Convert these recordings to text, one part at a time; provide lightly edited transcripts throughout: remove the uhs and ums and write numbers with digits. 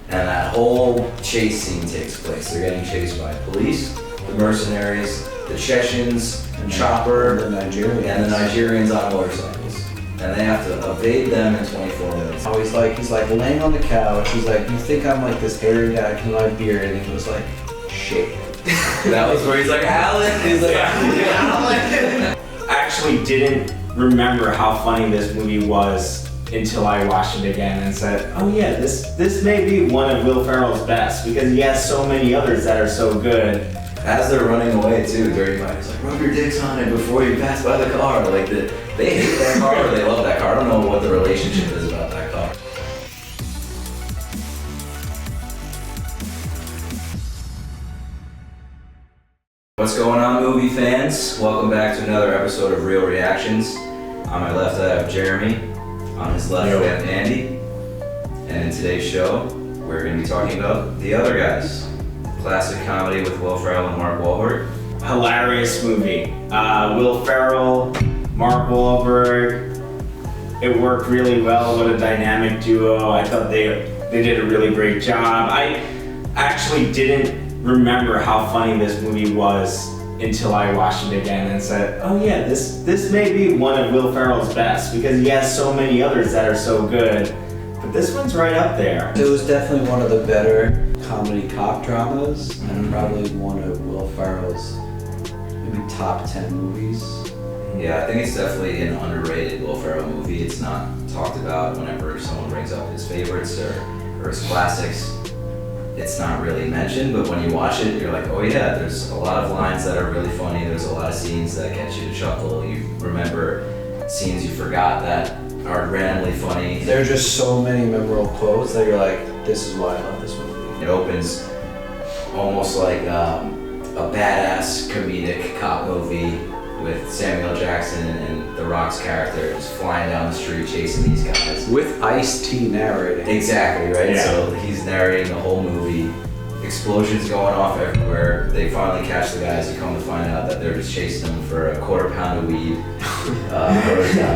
And that whole chase scene takes place. They're getting chased by police, the mercenaries, the Chechens, Chopper, and the Nigerians on motorcycles. And they have to evade them in 24 minutes. Oh, he's like laying on the couch. He's like, you think I'm like this hairy guy with my beard? And he was like, shake. That was where he's like, Alan. He's like, Alan. I actually didn't remember how funny this movie was until I watched it again and said, oh yeah, this may be one of Will Ferrell's best because he has so many others that are so good. As they're running away too, Dirty Mike's like, rub your dicks on it before you pass by the car. Like, they hate that car or they love that car. I don't know what the relationship is about that car. What's going on, movie fans? Welcome back to another episode of Real Reactions. On my left I have Jeremy. On his left we have Andy. And in today's show, we're going to be talking about The Other Guys. Classic comedy with Will Ferrell and Mark Wahlberg. Hilarious movie. Will Ferrell, Mark Wahlberg. It worked really well. What a dynamic duo. I thought they did a really great job. I actually didn't remember how funny this movie was until I watched it again and said, oh yeah, this may be one of Will Ferrell's best because he has so many others that are so good. But this one's right up there. It was definitely one of the better comedy cop dramas and probably one of Will Ferrell's maybe top 10 movies. Yeah, I think it's definitely an underrated Will Ferrell movie. It's not talked about whenever someone brings up his favorites or his classics. It's not really mentioned, but when you watch it, you're like, oh yeah, there's a lot of lines that are really funny. There's a lot of scenes that get you to chuckle. You remember scenes you forgot that are randomly funny. There are just so many memorable quotes that you're like, this is why I love this movie. It opens almost like a badass comedic cop movie with Samuel L. Jackson and The Rock's character just flying down the street chasing these guys. With Ice-T narrating. Exactly, right? Yeah. So he's narrating the whole movie. Explosions going off everywhere. They finally catch the guys. You come to find out that they're just chasing them for a quarter pound of weed.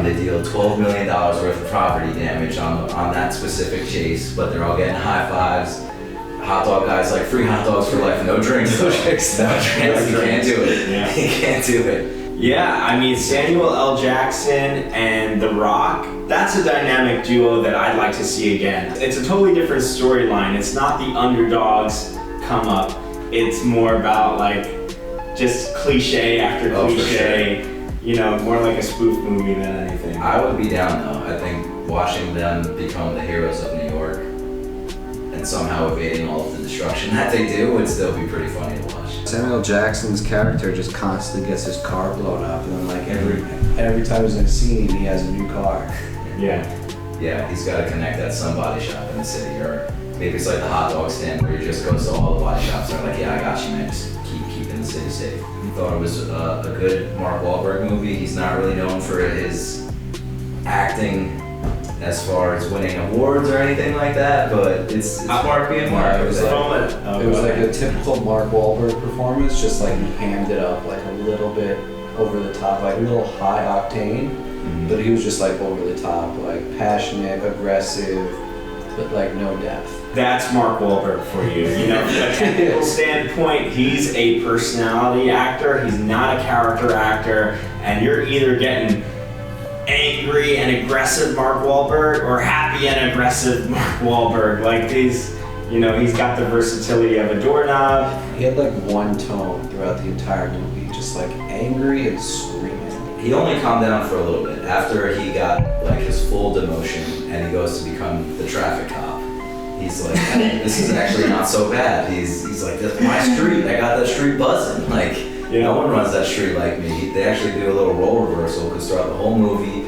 They deal $12 million worth of property damage on that specific chase, but they're all getting high fives. Hot dog guy's like, free hot dogs for life, no drinks. No drinks. No drinks. You can't do it. Yeah. You can't do it. Yeah, I mean, Samuel L. Jackson and The Rock, that's a dynamic duo that I'd like to see again. It's a totally different storyline. It's not the underdogs come up. It's more about like just cliche after cliche, you know, more like a spoof movie than anything. I would be down though. I think watching them become the heroes of New York and somehow evading all of the destruction that they do would still be pretty funny to watch. Samuel Jackson's character just constantly gets his car blown up, and then like every time he's in a scene, he has a new car. Yeah, he's got to connect that some body shop in the city, or maybe it's like the hot dog stand where he just goes to all the body shops and they're like, yeah, I got you, man, just keep keeping the city safe. I thought it was a good Mark Wahlberg movie. He's not really known for his acting as far as winning awards or anything like that, but it's Mark being Mark. It was like a typical Mark Wahlberg performance, just like he hammed it up like a little bit over the top, like a little high octane, but he was just like over the top, like passionate, aggressive, but like no depth. That's Mark Wahlberg for you. You know, from a technical standpoint, he's a personality actor. He's not a character actor, and you're either getting angry and aggressive Mark Wahlberg or happy and aggressive Mark Wahlberg. Like he's got the versatility of a doorknob. He had like one tone throughout the entire movie, just like angry and screaming. He only calmed down for a little bit after he got like his full demotion and he goes to become the traffic cop. He's like, hey, this is actually not so bad. He's like, that's my street. I got that street buzzing. Like, no one runs that street like me. They actually do a little role reversal because throughout the whole movie,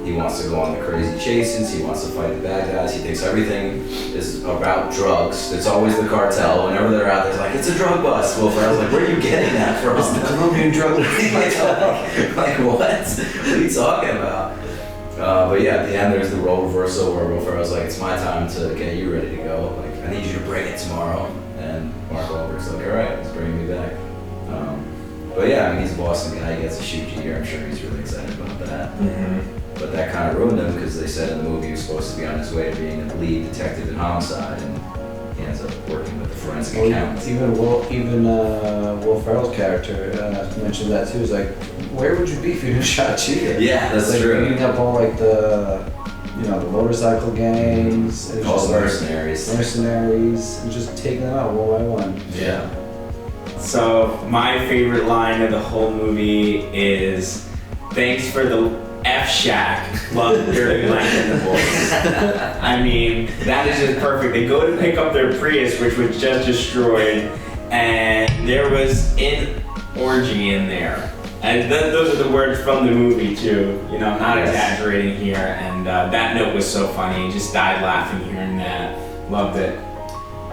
he wants to go on the crazy chases. He wants to fight the bad guys. He thinks everything is about drugs. It's always the cartel. Whenever they're out there, it's like, it's a drug bust. Will Ferrell's like, where are you getting that from? It's the Colombian drug like, what? What are you talking about? But yeah, at the end there's the role reversal where Will Ferrell's like, it's my time to get you ready to go. Like, I need you to bring it tomorrow. And Mark Wahlberg's like, all right, he's bringing me back. But yeah, I mean, he's a Boston guy. He gets a shoot year. I'm sure he's really excited about that. But that kind of ruined him because they said in the movie he was supposed to be on his way to being a lead detective in homicide, and forensic Well, accountant. even Will Ferrell's character mentioned that too. He's like, where would you be if you didn't shot Cheetah? Yeah, that's like, true. Beating up all like the motorcycle gangs and All just the like mercenaries. and just taking them out one by one. Yeah. So my favorite line of the whole movie is, "Thanks for the F Shack, love Dirty Lang and the boys." I mean, that is just perfect. They go to pick up their Prius, which was just destroyed, and there was an orgy in there. And those are the words from the movie too. You know, I'm not exaggerating here. And that note was so funny. Just died laughing hearing that. Loved it.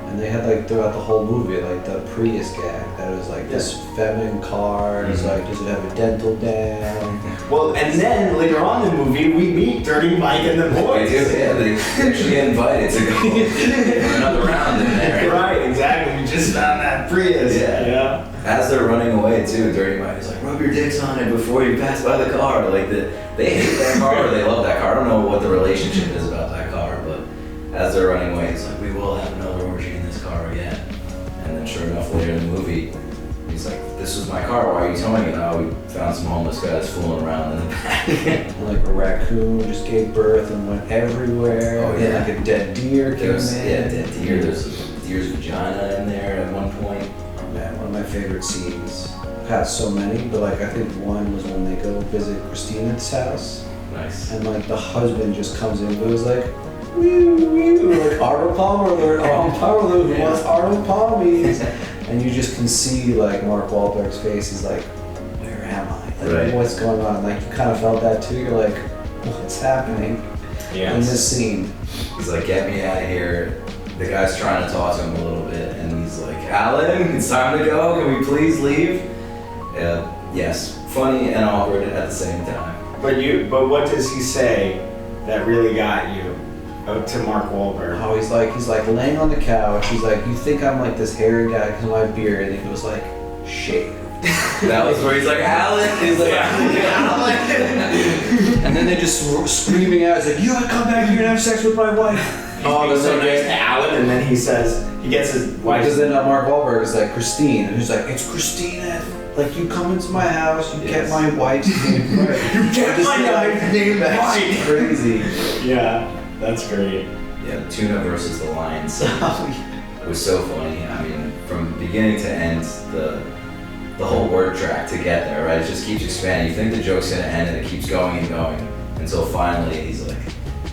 And they had like throughout the whole movie, like the Prius gag that was like this feminine car. It's like, does it have a dental dam? Well, and then later on in the movie, we meet Dirty Mike and the boys. They do, yeah. They actually get invited to go for another round in there. Right, exactly. We just found that Prius. Yeah. As they're running away too, Dirty Mike is like, rub your dicks on it before you pass by the car. Like they hate that car or they love that car. I don't know what the relationship is about that car, but as they're running away, he's like, we will have another orgy in this car again. And then sure enough, later in the movie, he's like, this was my car, why are you towing it? Oh, we found some homeless guys fooling around in the back. And like a raccoon just gave birth and went everywhere. Oh, And yeah. like a dead deer came in. Yeah, dead deer. There's a deer's vagina in there at one point. Man, one of my favorite scenes. I've had so many, but like I think one was when they go visit Christina's house. Nice. And like the husband just comes in and goes like, woo, woo, like Arnold Palmer alert, Power Loop, what's Arnold Palmies? And you just can see like Mark Wahlberg's face, he's like, where am I? Like, Right. what's going on? Like you kind of felt that too, you're like, what's happening in this scene? He's like, get me out of here. The guy's trying to talk to him a little bit, and he's like, Alan, it's time to go. Can we please leave? Yes, funny and awkward at the same time. But what does he say that really got you to Mark Wahlberg? Oh, he's like laying on the couch. He's like, you think I'm like this hairy guy because of my beard? And he goes like, shave. That was where he's like, Alan. He's like, Alan. And then they just screaming out. He's like, you gotta come back here and have sex with my wife. Oh, that's so nice to Alan, and then he gets his wife. Because then Mark Wahlberg is like, Christine. And he's like, it's Christina. Like, you come into my house, you kept my wife's name right. You kept my wife's name right. Crazy. Yeah, that's great. Yeah, the tuna versus the lions was so funny. I mean, from beginning to end, the whole word track to get there, right? It just keeps expanding. You think the joke's gonna end, and it keeps going and going until finally he's like,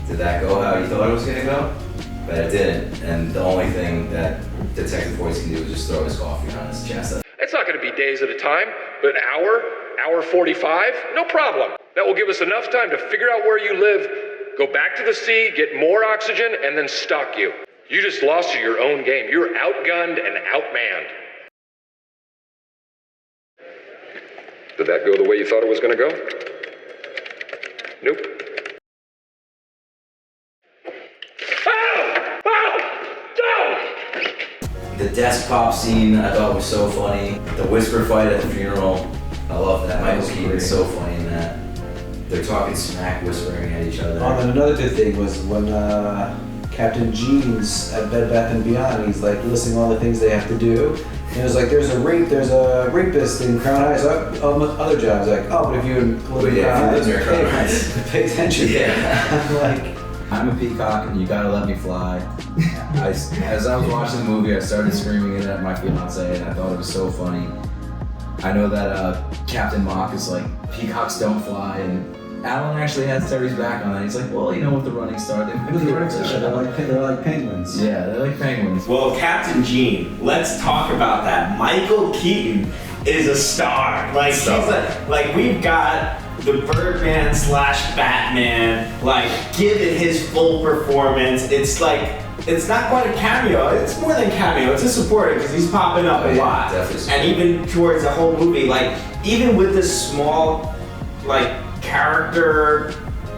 did that go how you thought it was gonna go? But it didn't. And the only thing that Detective Voice can do is just throw his coffee on his chest. It's not going to be days at a time, but an hour 45, no problem. That will give us enough time to figure out where you live, go back to the sea, get more oxygen, and then stalk you. You just lost your own game. You're outgunned and outmanned. Did that go the way you thought it was going to go? Nope. The desk pop scene I thought was so funny. The whisper fight at the funeral, I love that. Michael Keaton is so funny in that. They're talking smack, whispering at each other. Oh, and another good thing was when Captain Jeans at Bed Bath & Beyond, he's like listing all the things they have to do. And it was like, there's a rapist in Crown Heights. Other jobs, like, oh, but if you live in Crown Heights, pay attention. Yeah. I'm like, I'm a peacock and you gotta let me fly. As I was watching the movie, I started screaming it at my fiance and I thought it was so funny. I know that Captain Mock is like, peacocks don't fly, and Alan actually has Terry's back on that. He's like, well, you know, with the running start, they're like penguins. Yeah, they're like penguins. Well, Captain Gene, let's talk about that. Michael Keaton is a star. Like, he's like we've got the Birdman / Batman, like, give it his full performance. It's like, it's not quite a cameo. It's more than cameo. It's a supporting because he's popping up a lot. Definitely. And even towards the whole movie, like, even with this small, like, character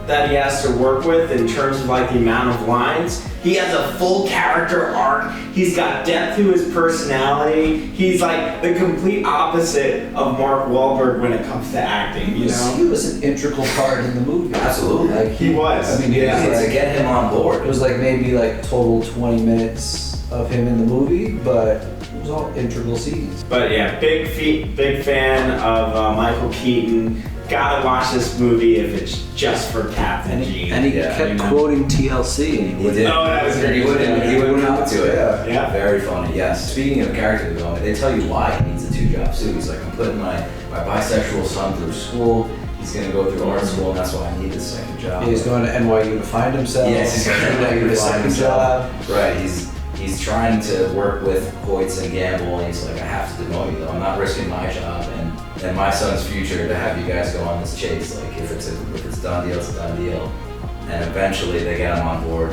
that he has to work with in terms of like the amount of lines, he has a full character arc. He's got depth to his personality. He's like the complete opposite of Mark Wahlberg when it comes to acting, you know? He was an integral part in the movie. Absolutely. Like He was. I mean, Yeah, to get him on board. It was like maybe like total 20 minutes of him in the movie, but it was all integral scenes. But yeah, big fan of Michael Keaton. Gotta watch this movie if it's just for Captain Gene. And he kept quoting TLC. He did. Oh, that was great. He wouldn't come to it. Yeah. Very funny, yes. Speaking of character development, they tell you why he needs a 2-job suit. He's like, I'm putting my bisexual son through school. He's gonna go through art school, and that's why I need this second job. Yeah, he's going to NYU to find himself. Yes, he's going to NYU to find himself. Right, he's trying to work with Hoyts and Gamble, and he's like, I have to demote you though. I'm not risking my job and my son's future to have you guys go on this chase. Like, if it's a done deal, it's a done deal. And eventually they get him on board.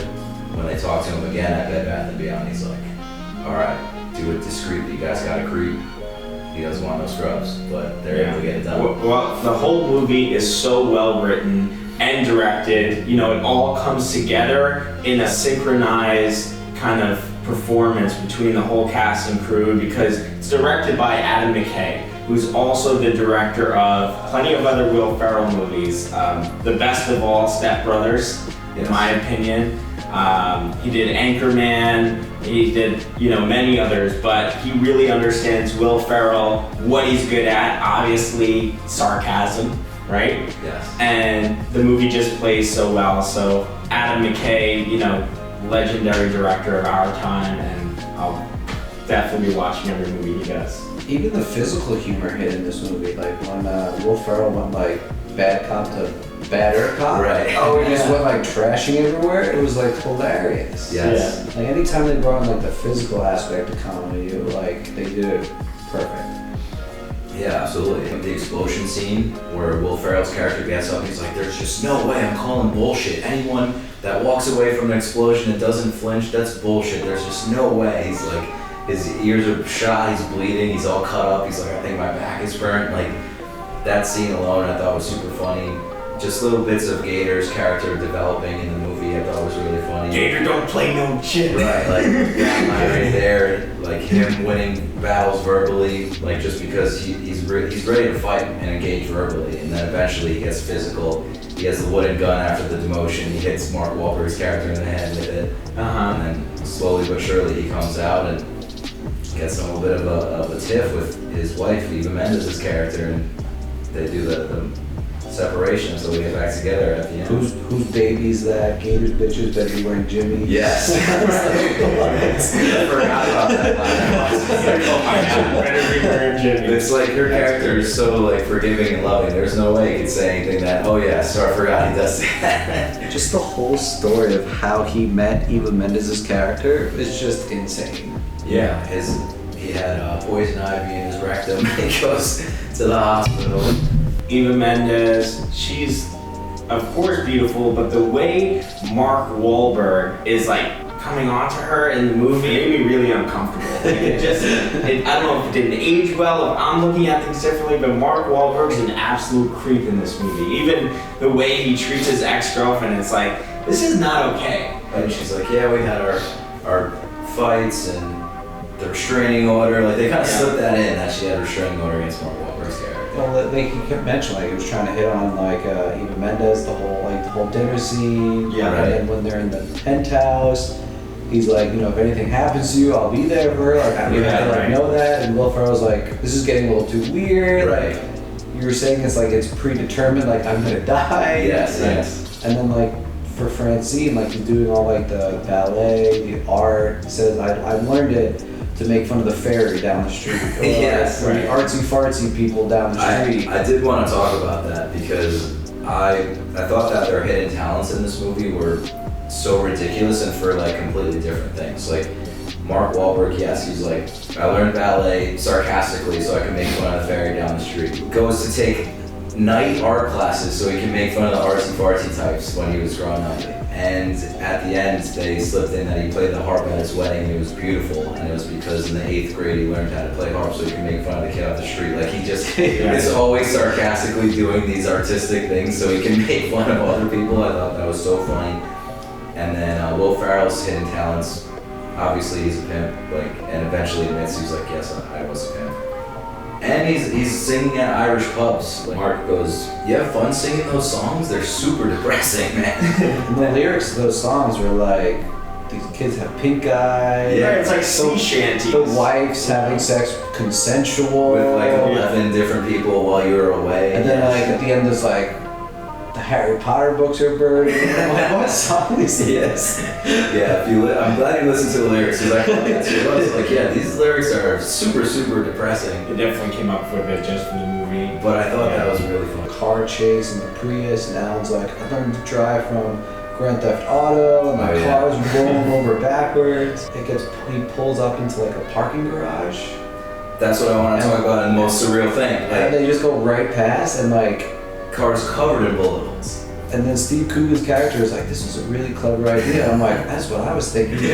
When they talk to him again at Bed Bath & Beyond, he's like, all right, do it discreetly. You guys gotta creep. He doesn't want no scrubs, but they're able to get it done. Well, the whole movie is so well written and directed. You know, it all comes together in a synchronized kind of performance between the whole cast and crew, because it's directed by Adam McKay, who's also the director of plenty of other Will Ferrell movies. The best of all, Step Brothers, in my opinion. He did Anchorman, he did, many others, but he really understands Will Ferrell, what he's good at, obviously sarcasm, right? Yes. And the movie just plays so well. So Adam McKay, legendary director of our time, and I'll definitely be watching every movie he does. Even the physical humor hit in this movie, like when Will Ferrell went like bad cop to badder cop. Right. Oh, he just went like trashing everywhere. It was like hilarious. Yes. Yeah. Like anytime they brought in like the physical aspect of comedy, like they did it perfect. Yeah, absolutely. The explosion scene where Will Ferrell's character gets up, he's like, there's just no way, I'm calling bullshit. Anyone that walks away from an explosion and doesn't flinch, that's bullshit. There's just no way. He's like, his ears are shot, he's bleeding, he's all cut up, he's like, I think my back is burnt. Like, that scene alone I thought was super funny. Just little bits of Gator's character developing in the movie I thought was really funny. Gator don't play no shit. Right, like that line right there, like him winning battles verbally, like just because he's ready to fight and engage verbally, and then eventually he gets physical. He has the wooden gun after the demotion. He hits Mark Wahlberg's character in the head with it, and then slowly but surely he comes out and gets a little bit of a tiff with his wife, Eva Mendes' character, and they do the separation, so we get back together at the end. Whose baby's that? Gator's bitches better be wearing Jimmy. Yes. I forgot about that line. It's like her character is so like forgiving and loving. There's no way he could say anything that, oh yeah, sorry, I forgot he does that. Just the whole story of how he met Eva Mendes' character is just insane. Yeah, he had poison ivy in his rectum. He goes to the hospital. Eva Mendes, she's of course beautiful, but the way Mark Wahlberg is like coming onto her in the movie made me really uncomfortable. Like I don't know if it didn't age well, if I'm looking at things differently, but Mark Wahlberg's an absolute creep in this movie. Even the way he treats his ex-girlfriend, it's like, this is not okay. And she's like, yeah, we had our fights and the restraining order. Like they kind of slipped that in, that she had a restraining order against Mark Wahlberg's character. Well, like he kept mentioning, like he was trying to hit on like Eva Mendes, the whole dinner scene. Yeah, right. And then when they're in the penthouse, he's like, if anything happens to you, I'll be there for her. Like I know that. And Will Ferrell's like, this is getting a little too weird. Right. Like, you were saying it's like it's predetermined, like I'm gonna die. Yes. And then like for Francine, like he's doing all like the ballet, the art. He says I learned it to make fun of the ferry down the street. Or yes. the artsy fartsy people down the street. I did want to talk about that because I thought that their hidden talents in this movie were so ridiculous and for like completely different things. Like Mark Wahlberg, yes, he's like, I learned ballet sarcastically so I can make fun of the ferry down the street. Goes to take night art classes so he can make fun of the artsy fartsy types when he was growing up. And at the end, they slipped in that he played the harp at his wedding, and it was beautiful. And it was because in the 8th grade he learned how to play harp so he could make fun of the kid off the street. Like he just is always sarcastically doing these artistic things so he can make fun of other people. I thought that was so funny. And then Will Ferrell's hidden talents. Obviously he's a pimp, and eventually admits he's like, yes, I was a pimp. And he's singing at Irish pubs. Like Mark goes, you have fun singing those songs? They're super depressing, man. And the lyrics of those songs were like, these kids have pink eye. Yeah, it's like sea shanties. The wife's having sex consensual. With like 11 different people while you were away. And then like at the end there's like, the Harry Potter books are buried. I'm like, what song is this? Yeah, I'm glad you listened to the lyrics because I thought that's what it was. Like, yeah, these lyrics are super, super depressing. It definitely came up for a bit just for the movie. But I thought that was really fun. Car chase in the Prius, and Alan's like, I learned to drive from Grand Theft Auto, and the car's rolling over backwards. He pulls up into like a parking garage. That's what I want to talk about in the most surreal thing. Like, And they just go right past, and like, cars covered in bullet holes. and then Steve Coogan's character is like, this is a really clever idea. I'm like, that's what I was thinking too.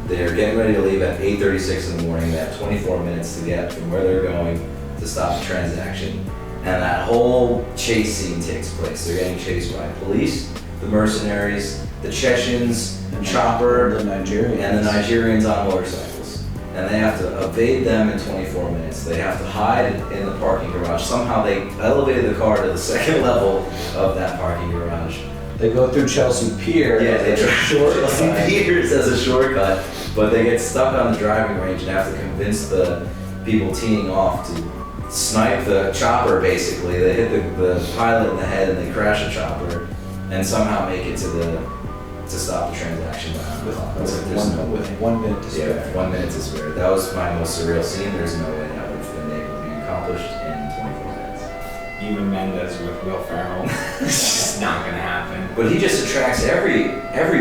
They're getting ready to leave at 8:36 in the morning. They have 24 minutes to get from where they're going to stop the transaction. And that whole chase scene takes place. They're getting chased by police, the mercenaries, the Chechens, Chopper, the Nigerians. and the Nigerians on motorcycles. And they have to evade them in 24 minutes. They have to hide in the parking garage. Somehow they elevated the car to the second level of that parking garage. They go through Chelsea Pier. Yeah, they drive shortcut. Piers as a shortcut, but they get stuck on the driving range and have to convince the people teeing off to snipe the chopper. Basically, they hit the pilot in the head and they crash the chopper, and somehow make it to stop the transaction behind the clock. With 1 minute to spare. Yeah, 1 minute to spare. That was my most surreal scene. There's no way that would have been able to be accomplished in 24 minutes. Even Mendes with Will Ferrell. It's just not gonna happen. But he just attracts every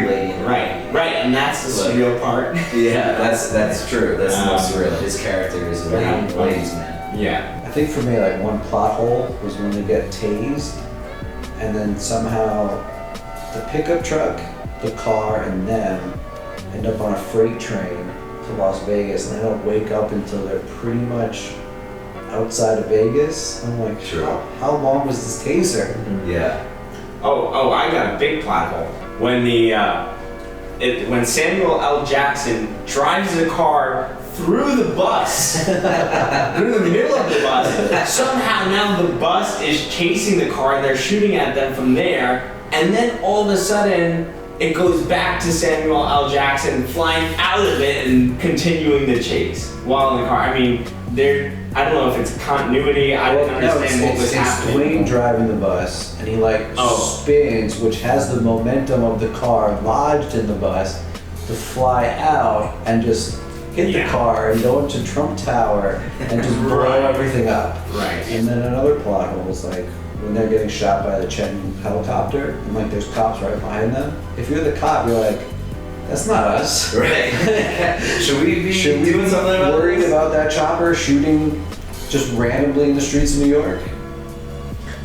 lady in the Right, and that's the surreal part. Yeah, that's true. That's the most surreal. His character is a ladies' man. Yeah. I think for me, like one plot hole was when they get tased, and then somehow the pickup truck, the car, and them end up on a freight train to Las Vegas, and they don't wake up until they're pretty much outside of Vegas. I'm like, Sure. how long was this taser? Yeah. Oh, I got a big plot hole. When when Samuel L. Jackson drives the car through the bus, through the middle of the bus, somehow now the bus is chasing the car and they're shooting at them from there, and then all of a sudden it goes back to Samuel L. Jackson flying out of it and continuing the chase while in the car. I mean, I don't know if it's continuity. I didn't understand what was happening. It's Dwayne driving the bus, and he spins, which has the momentum of the car lodged in the bus to fly out and just hit the car and go into Trump Tower and just blow everything up. Right. And then another plot hole is like when they're getting shot by the Chen helicopter, and like there's cops right behind them. If you're the cop, you're like, that's not us. Right. Should we be doing something about worried this? about that chopper shooting just randomly in the streets of New York?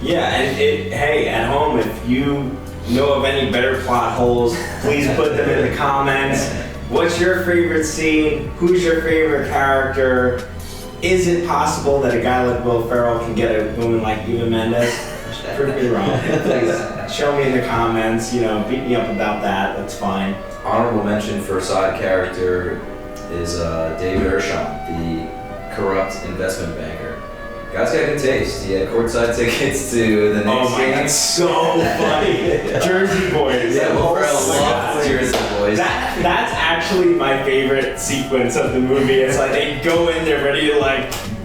Yeah, and hey, at home, if you know of any better plot holes, please put them in the comments. What's your favorite scene? Who's your favorite character? Is it possible that a guy like Will Ferrell can get a woman like Eva Mendes? Prove me wrong. Please show me in the comments. Beat me up about that. That's fine. Honorable mention for side character is David Ershon, the corrupt investment banker. Guy's got good taste. He had courtside tickets to the Knicks game. That's so funny. Jersey Boys. Yeah, Will Ferrell loves Jersey Boys. That's actually my favorite sequence of the movie. It's like they go in, they're ready to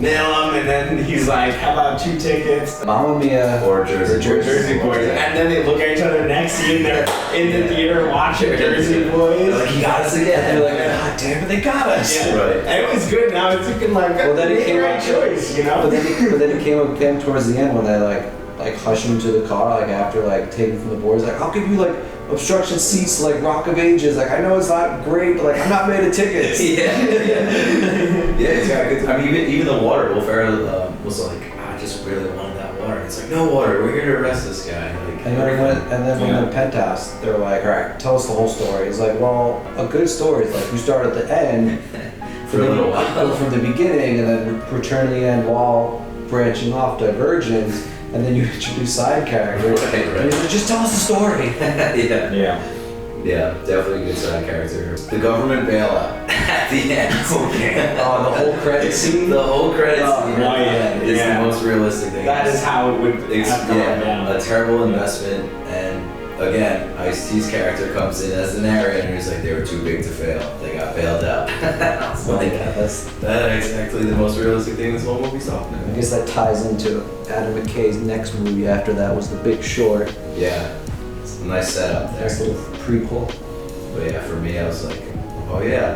nail him, and then he's like, how about 2 tickets? Mamma Mia. Or Jersey Boys. And then they look at each other next scene, they're in the theater watching Jersey Boys. Like, he got us again. And they're like, God damn it, they got us. Yeah. Right. And it was good. Now it's looking like, Well, then he made the came right out- choice, But then it came up again towards the end when they like hush him to the car, after taking from the boys, I'll give you obstruction seats Rock of Ages. I know it's not great, but I'm not made of tickets. Yeah, he's got good. I mean, even the water. Will Ferrell was like, I just really wanted that water. It's like, no water. We're here to arrest this guy. And then when the penthouse, they're like, all right, tell us the whole story. It's like, well, a good story is you start at the end for a little while, go from the beginning, and then return to the end while branching off divergence, and then you introduce side characters. Right. And he's like, just tell us the story. Yeah, definitely a good side character. The government bailout at the end. Okay. The whole credit scene. The whole credit scene is yeah. the most realistic thing. That is how it would It's have gone down. a terrible investment, and again, Ice-T's character comes in as the narrator, and he's like, they were too big to fail. They got bailed out. I was like, that's exactly the most realistic thing this whole movie's talking I about. guess that ties into Adam McKay's next movie after that was The Big Short. Yeah, it's a nice setup there. Nice little prequel. But yeah, for me, I was like, oh yeah,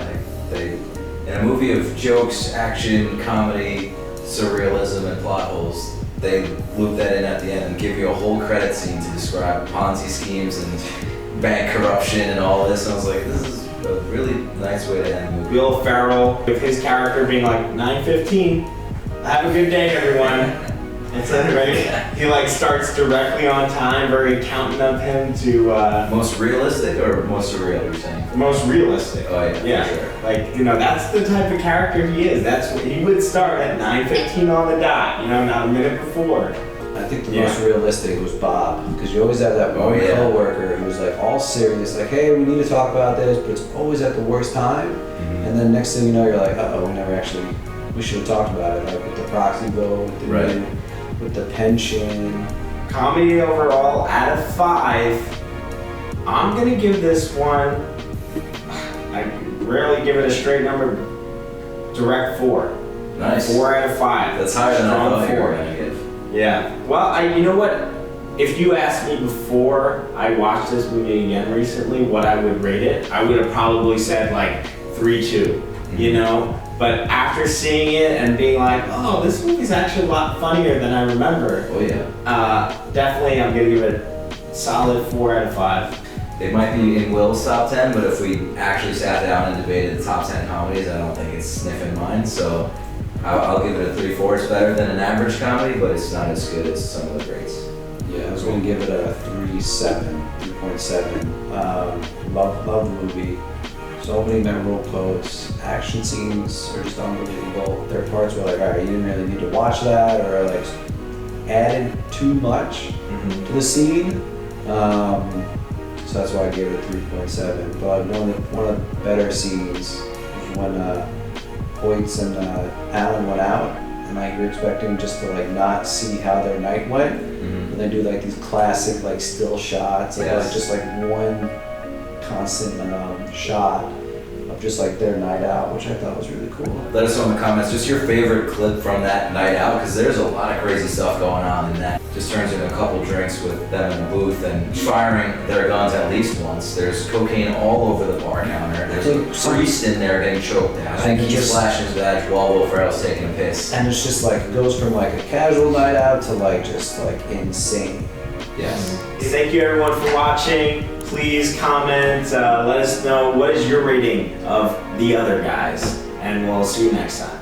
they in a movie of jokes, action, comedy, surrealism, and plot holes, they loop that in at the end and give you a whole credit scene to describe Ponzi schemes and bank corruption and all this. And I was like, this is a really nice way to end the movie. Will Ferrell, with his character being like 9:15, have a good day, everyone. It's everybody. He like starts directly on time, very accountant of him to. Most realistic or most surreal, you're saying? Most realistic. Oh yeah, Yeah, for sure. like, you know, that's the type of character he is. That's what he would start at 9:15 on the dot, you know, not a minute before. I think the most realistic was Bob, because you always have that one coworker who's like all serious, like, hey, we need to talk about this, but it's always at the worst time. Mm-hmm. And then next thing you know, you're like, uh-oh, we should have talked about it, like with the proxy vote, with the pension. Comedy overall, out of 5, I'm gonna give this one, I rarely give it a straight number, direct 4. Nice. 4 out of 5. That's higher than I Strong thought you were 4. gonna give. Yeah. Well, you know what? If you asked me before I watched this movie again recently, what I would rate it, I would have probably said like 3-2, you know? But after seeing it and being like, oh, this movie's actually a lot funnier than I remember. Oh yeah. Definitely I'm gonna give it a solid 4 out of 5. It might be in Will's top 10, but if we actually sat down and debated the top 10 comedies, I don't think it's sniffing mine. So I'll give it a 3-4. It's better than an average comedy, but it's not as good as some of the greats. Yeah, I was going to give it a 3.7. Love the movie. So many memorable quotes. Action scenes are just unbelievable. There are parts where like, all right, you didn't really need to watch that, or like added too much to the scene. So that's why I gave it a 3.7. But one of the better scenes was when Hoyts and Alan went out, and like you're expecting just to like not see how their night went, and they do like these classic like still shots of like just like one constant shot of just like their night out, which I thought was really cool. Let us know in the comments just your favorite clip from that night out, because there's a lot of crazy stuff going on in that. Just turns into a couple drinks with them in the booth and firing their guns at least once. There's cocaine all over the bar counter. There's a priest in there getting choked out. I think he's flashing his badge while Will Ferrell's taking a piss. And it's just like, it goes from like a casual night out to like just like insane. Yes. Thank you everyone for watching. Please comment, let us know what is your rating of The Other Guys, and we'll see you next time.